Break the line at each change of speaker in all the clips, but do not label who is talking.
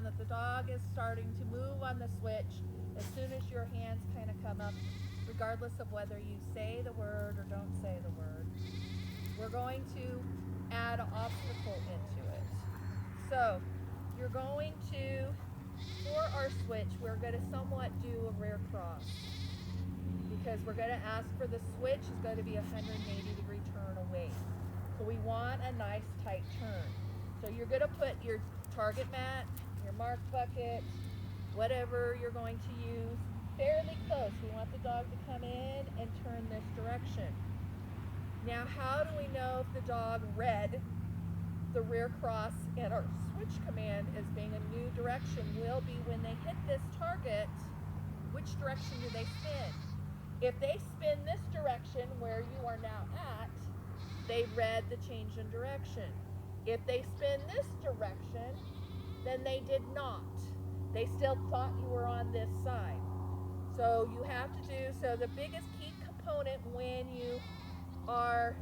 understand that the dog is starting to move on the switch as soon as your hands kind of come up, regardless of whether you say the word or don't say the word. We're going to add an obstacle into it. So you're going to, for our switch, we're going to somewhat do a rear cross, because we're going to ask for the switch is going to be a 180-degree turn away. So we want a nice tight turn. So you're going to put your target mat, your mark bucket, whatever you're going to use, fairly close. We want the dog to come in and turn this direction. Now, how do we know if the dog read the rear cross and our switch command as being a new direction? Will be when they hit this target, which direction do they spin? If they spin this direction where you are now at, they read the change in direction. If they spin this direction, then they did not. They still thought you were on this side. So you have to do, so the biggest key component when you are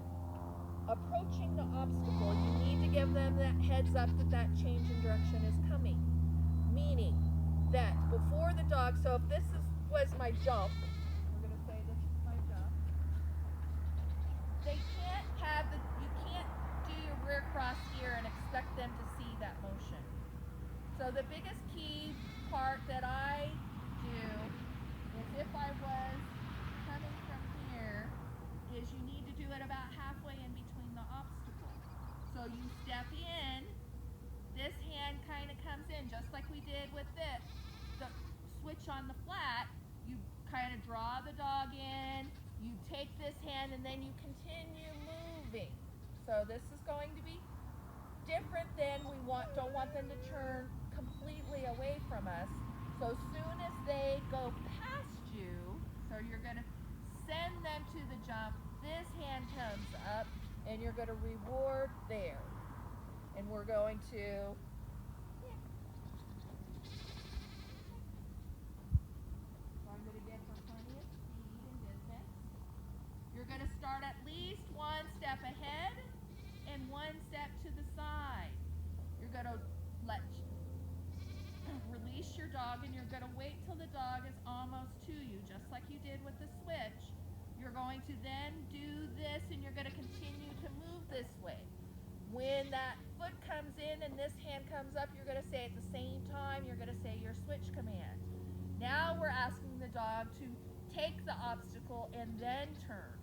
approaching the obstacle, you need to give them that heads up that that change in direction is coming. Meaning that before the dog, so if this was my jump, we're going to say this is my jump, they can't have the, you can't do your rear cross here and expect them to see that motion. So the biggest key part that I do is if I was coming from here, is you need to do it about halfway in between the obstacle. So you step in, this hand kind of comes in, just like we did with the switch on the flat. You kind of draw the dog in, you take this hand, and then you continue moving. So this is going to be different than we don't want them to turn completely away from us. So as soon as they go past you, so you're going to send them to the jump, this hand comes up, and you're going to reward there. And we're going to, so I'm going to give her plenty of speed and distance. You're going to start at least one step ahead and one step to the side. You're going to release your dog, and you're going to wait till the dog is almost to you, just like you did with the switch. You're going to then do this, and you're going to continue to move this way. When that foot comes in and this hand comes up, you're going to say at the same time, you're going to say your switch command. Now we're asking the dog to take the obstacle and then turn.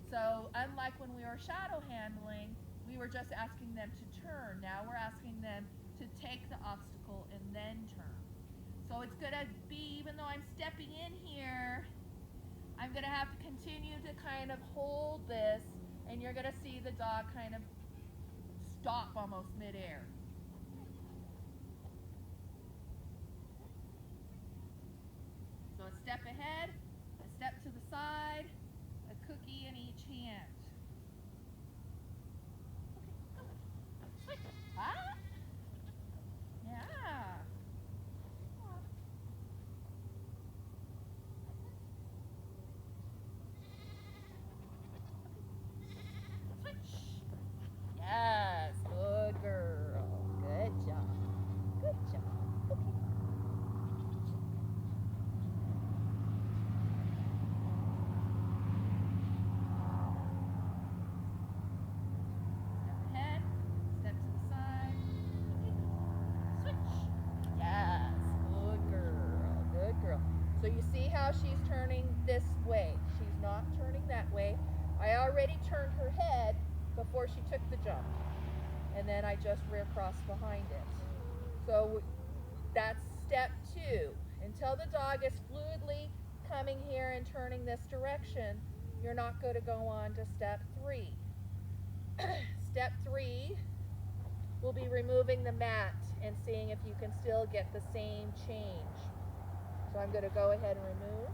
So unlike when we were shadow handling, we were just asking them to turn. Now we're asking them to take the obstacle and then turn. So it's going to be, even though I'm stepping in here, I'm going to have to continue to kind of hold this, and you're going to see the dog kind of stop almost midair. So a step ahead, a step to the side, a cookie in each hand. Okay, go. Ah? Yeah. Switch. Yes, good girl. Good job. Good job. Okay. Step ahead, step to the side. Okay. Switch. Yes, good girl. Good girl. So you see how she's turning this way. She's not turning that way. I already turned her head before she took the jump, and then I just rear crossed behind it. So that's step 2. Until the dog is fluidly coming here and turning this direction, you're not going to go on to step 3. Step 3 will be removing the mat and seeing if you can still get the same change. So I'm going to go ahead and remove.